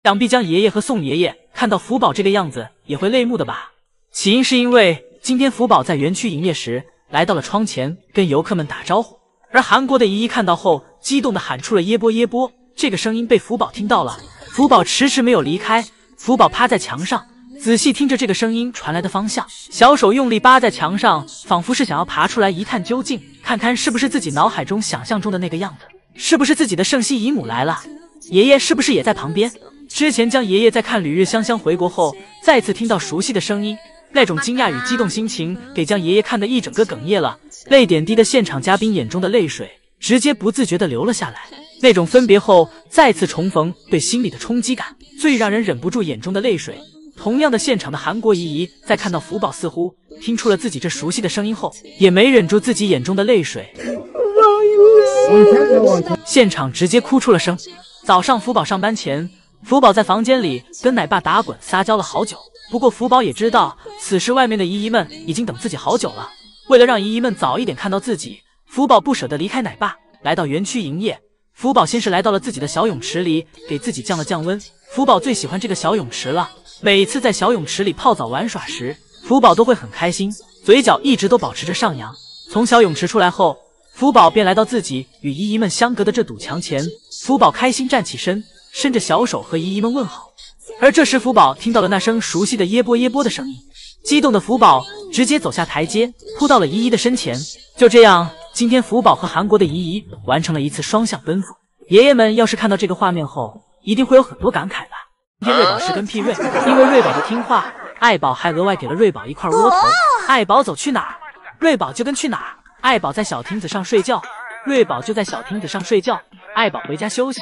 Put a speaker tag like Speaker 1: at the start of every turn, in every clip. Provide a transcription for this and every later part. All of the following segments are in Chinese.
Speaker 1: 想必江爷爷和宋爷爷看到福宝这个样子也会泪目的吧？起因是因为今天福宝在园区营业时来到了窗前跟游客们打招呼，而韩国的姨姨看到后激动的喊出了耶波耶波，这个声音被福宝听到了。福宝迟迟没有离开，福宝趴在墙上仔细听着这个声音传来的方向，小手用力扒在墙上，仿佛是想要爬出来一探究竟，看看是不是自己脑海中想象中的那个样子，是不是自己的圣熙姨母来了，爷爷是不是也在旁边？之前江爷爷在看《旅日香香》回国后，再次听到熟悉的声音，那种惊讶与激动心情给江爷爷看得一整个哽咽了，泪点滴的现场嘉宾眼中的泪水直接不自觉地流了下来。那种分别后再次重逢对心里的冲击感，最让人忍不住眼中的泪水。同样的现场的韩国姨姨在看到福宝似乎听出了自己这熟悉的声音后，也没忍住自己眼中的泪水，现场直接哭出了声。早上福宝上班前，福宝在房间里跟奶爸打滚撒娇了好久，不过福宝也知道此时外面的姨姨们已经等自己好久了。为了让姨姨们早一点看到自己，福宝不舍得离开奶爸，来到园区营业。福宝先是来到了自己的小泳池里，给自己降了降温。福宝最喜欢这个小泳池了，每次在小泳池里泡澡玩耍时，福宝都会很开心，嘴角一直都保持着上扬。从小泳池出来后，福宝便来到自己与姨姨们相隔的这堵墙前，福宝开心站起身，伸着小手和姨姨们问好。而这时福宝听到了那声熟悉的耶波耶波的声音，激动的福宝直接走下台阶，扑到了姨姨的身前。就这样，今天福宝和韩国的姨姨完成了一次双向奔赴。爷爷们要是看到这个画面后，一定会有很多感慨吧。今天瑞宝是跟屁瑞，因为瑞宝的听话，爱宝还额外给了瑞宝一块窝头。爱宝走去哪儿，瑞宝就跟去哪儿。爱宝在小亭子上睡觉，瑞宝就在小亭子上睡觉。爱宝回家休息，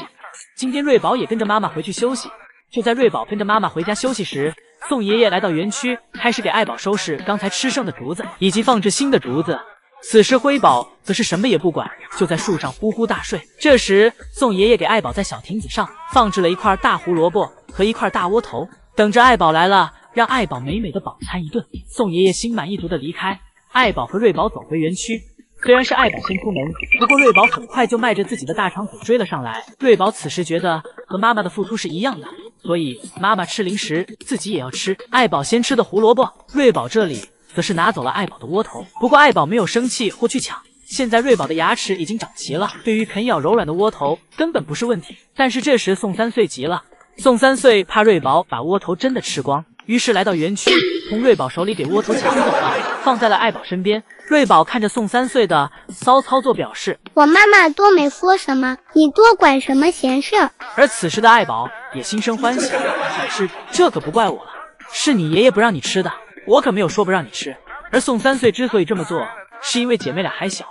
Speaker 1: 今天瑞宝也跟着妈妈回去休息。就在瑞宝跟着妈妈回家休息时，宋爷爷来到园区，开始给爱宝收拾刚才吃剩的竹子，以及放置新的竹子。此时辉宝则是什么也不管，就在树上呼呼大睡。这时宋爷爷给爱宝在小亭子上放置了一块大胡萝卜和一块大窝头，等着爱宝来了，让爱宝美美的饱餐一顿。宋爷爷心满意足的离开，爱宝和瑞宝走回园区。虽然是爱宝先出门，不过瑞宝很快就迈着自己的大长腿追了上来。瑞宝此时觉得和妈妈的付出是一样的，所以妈妈吃零食自己也要吃。爱宝先吃的胡萝卜，瑞宝这里则是拿走了爱宝的窝头。不过爱宝没有生气或去抢，现在瑞宝的牙齿已经长齐了，对于啃咬柔软的窝头根本不是问题。但是这时宋三岁急了，宋三岁怕瑞宝把窝头真的吃光，于是来到园区，从瑞宝手里给窝头抢走了，放在了爱宝身边。瑞宝看着宋三岁的骚操作表示，
Speaker 2: 我妈妈多没说什么，你多管什么闲事。
Speaker 1: 而此时的爱宝也心生欢喜，表示这可不怪我了，是你爷爷不让你吃的，我可没有说不让你吃。而宋三岁之所以这么做，是因为姐妹俩还小，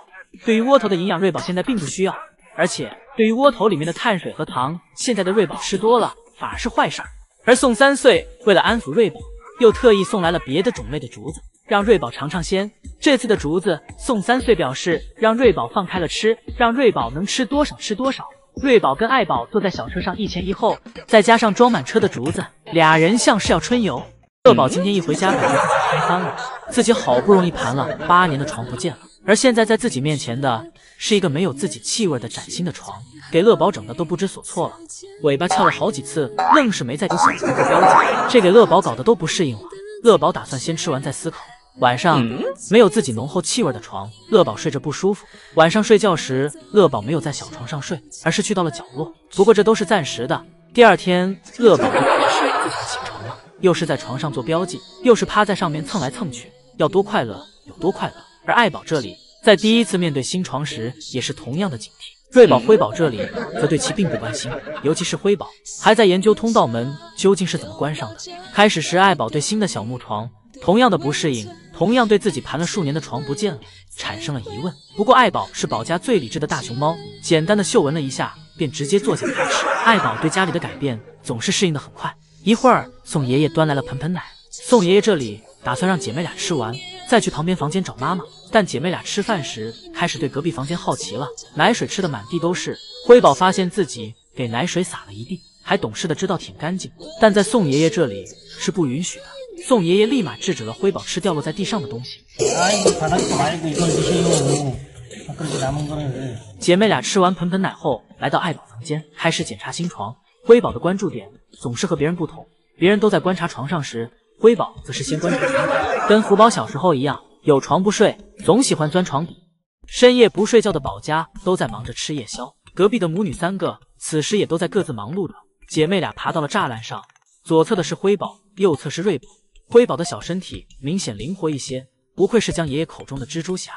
Speaker 1: 对于窝头的营养瑞宝现在并不需要，而且对于窝头里面的碳水和糖，现在的瑞宝吃多了反而是坏事儿。而宋三岁为了安抚瑞宝，又特意送来了别的种类的竹子，让瑞宝尝尝鲜。这次的竹子，宋三岁表示让瑞宝放开了吃，让瑞宝能吃多少吃多少。瑞宝跟爱宝坐在小车上一前一后，再加上装满车的竹子，俩人像是要春游。乐宝今天一回家感觉自己太翻了，自己好不容易盘了8年的床不见了，而现在在自己面前的是一个没有自己气味的崭新的床，给乐宝整的都不知所措了。尾巴翘了好几次，愣是没再给小强做标记，这给乐宝搞得都不适应了。乐宝打算先吃完再思考。晚上没有自己浓厚气味的床，乐宝睡着不舒服。晚上睡觉时，乐宝没有在小床上睡，而是去到了角落。不过这都是暂时的。第二天，乐宝就开始自己起床了，又是在床上做标记，又是趴在上面蹭来蹭去，要多快乐有多快乐。而爱宝这里，在第一次面对新床时，也是同样的警惕。瑞宝、辉宝这里则对其并不关心，尤其是辉宝还在研究通道门究竟是怎么关上的。开始时，爱宝对新的小木床同样的不适应，同样对自己盘了数年的床不见了产生了疑问。不过爱宝是宝家最理智的大熊猫，简单的嗅闻了一下，便直接坐下开始。爱宝对家里的改变总是适应的很快。一会儿，宋爷爷端来了盆奶，宋爷爷这里打算让姐妹俩吃完，再去旁边房间找妈妈。但姐妹俩吃饭时开始对隔壁房间好奇了，奶水吃的满地都是。辉宝发现自己给奶水洒了一地，还懂事的知道舔干净，但在宋爷爷这里是不允许的。宋爷爷立马制止了辉宝吃掉落在地上的东西。姐妹俩吃完盆奶后，来到爱宝房间，开始检查新床。辉宝的关注点总是和别人不同。别人都在观察床上时，辉宝则是先观察床，跟福宝小时候一样，有床不睡，总喜欢钻床底。深夜不睡觉的宝家都在忙着吃夜宵，隔壁的母女3个此时也都在各自忙碌着。姐妹俩爬到了栅栏上，左侧的是辉宝，右侧是瑞宝。辉宝的小身体明显灵活一些，不愧是江爷爷口中的蜘蛛侠。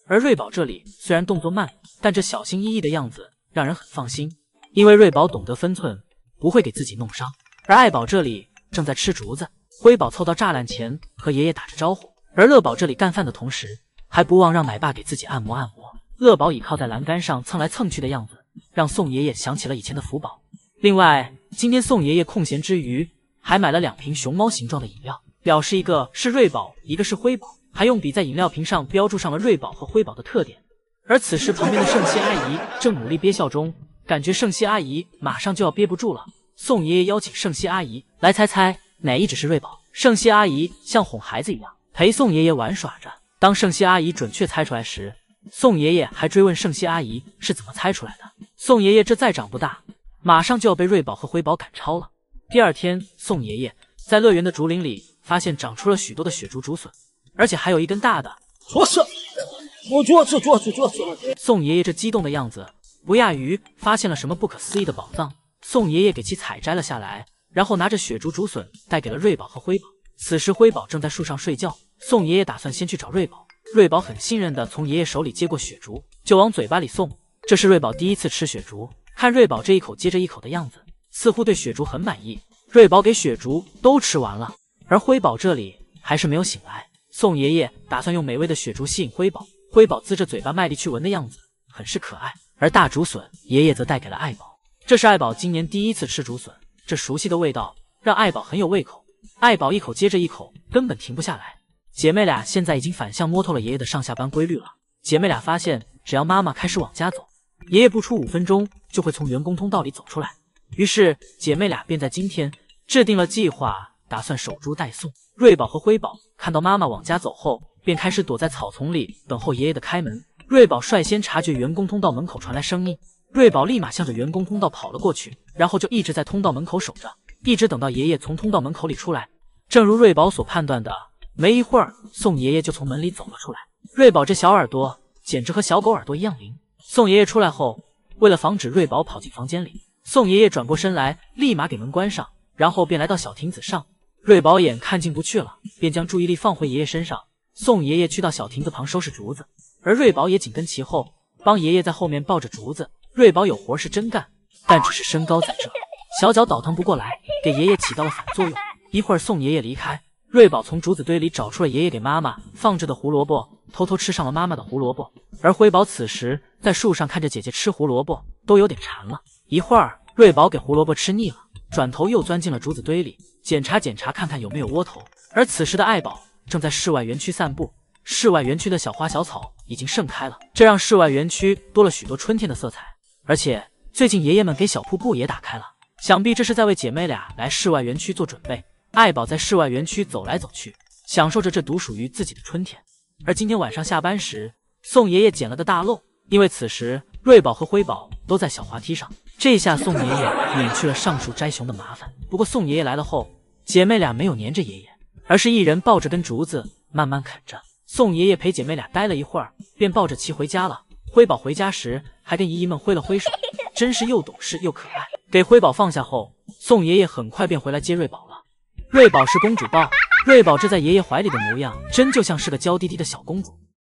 Speaker 1: 而瑞宝这里虽然动作慢，但这小心翼翼的样子让人很放心，因为瑞宝懂得分寸，不会给自己弄伤。而爱宝这里正在吃竹子，辉宝凑到栅栏前和爷爷打着招呼，而乐宝这里干饭的同时，还不忘让奶爸给自己按摩按摩。乐宝倚靠在栏杆上蹭来蹭去的样子，让宋爷爷想起了以前的福宝。另外，今天宋爷爷空闲之余，还买了2瓶熊猫形状的饮料，表示一个是瑞宝，一个是辉宝，还用笔在饮料瓶上标注上了瑞宝和辉宝的特点。而此时旁边的圣熙阿姨正努力憋笑中，感觉圣熙阿姨马上就要憋不住了。宋爷爷邀请圣熙阿姨来猜猜哪一只是瑞宝。圣熙阿姨像哄孩子一样陪宋爷爷玩耍着。当圣熙阿姨准确猜出来时，宋爷爷还追问圣熙阿姨是怎么猜出来的。宋爷爷这再长不大，马上就要被瑞宝和辉宝赶超了。第二天，宋爷爷在乐园的竹林里发现长出了许多的雪竹竹笋，而且还有一根大的。宋爷爷这激动的样子，不亚于发现了什么不可思议的宝藏。宋爷爷给其采摘了下来，然后拿着雪竹竹笋带给了瑞宝和辉宝。此时辉宝正在树上睡觉，宋爷爷打算先去找瑞宝。瑞宝很信任的从爷爷手里接过雪竹，就往嘴巴里送。这是瑞宝第一次吃雪竹，看瑞宝这一口接着一口的样子，似乎对雪竹很满意。瑞宝给雪竹都吃完了，而辉宝这里还是没有醒来。宋爷爷打算用美味的雪竹吸引辉宝，辉宝呲着嘴巴卖力去闻的样子很是可爱。而大竹笋爷爷则带给了爱宝，这是爱宝今年第一次吃竹笋，这熟悉的味道让爱宝很有胃口，爱宝一口接着一口，根本停不下来。姐妹俩现在已经反向摸透了爷爷的上下班规律了。姐妹俩发现，只要妈妈开始往家走，爷爷不出5分钟就会从员工通道里走出来。于是姐妹俩便在今天制定了计划，打算守株待送。瑞宝和辉宝看到妈妈往家走后，便开始躲在草丛里等候爷爷的开门。瑞宝率先察觉员工通道门口传来声音，瑞宝立马向着员工通道跑了过去，然后就一直在通道门口守着，一直等到爷爷从通道门口里出来。正如瑞宝所判断的，没一会儿，宋爷爷就从门里走了出来。瑞宝这小耳朵简直和小狗耳朵一样灵。宋爷爷出来后，为了防止瑞宝跑进房间里，宋爷爷转过身来，立马给门关上，然后便来到小亭子上。瑞宝眼看进不去了，便将注意力放回爷爷身上。宋爷爷去到小亭子旁收拾竹子，而瑞宝也紧跟其后，帮爷爷在后面抱着竹子。瑞宝有活是真干，但只是身高在这，小脚倒腾不过来，给爷爷起到了反作用。一会儿宋爷爷离开，瑞宝从竹子堆里找出了爷爷给妈妈放着的胡萝卜，偷偷吃上了妈妈的胡萝卜。而辉宝此时在树上看着姐姐吃胡萝卜，都有点馋了。一会儿瑞宝给胡萝卜吃腻了，转头又钻进了竹子堆里，检查检查看看有没有窝头。而此时的爱宝正在室外园区散步，室外园区的小花小草已经盛开了，这让室外园区多了许多春天的色彩。而且最近爷爷们给小瀑布也打开了，想必这是在为姐妹俩来室外园区做准备。爱宝在室外园区走来走去，享受着这独属于自己的春天。而今天晚上下班时，宋爷爷捡了个大漏，因为此时瑞宝和辉宝都在小滑梯上，这下宋爷爷免去了上树摘熊的麻烦。不过宋爷爷来了后，姐妹俩没有黏着爷爷，而是一人抱着根竹子慢慢啃着。宋爷爷陪姐妹俩待了一会儿，便抱着其回家了。辉宝回家时还跟姨姨们挥了挥手，真是又懂事又可爱。给辉宝放下后，宋爷爷很快便回来接瑞宝了。瑞宝是公主抱，瑞宝这在爷爷怀里的模样，真就像是个娇滴滴的小公主。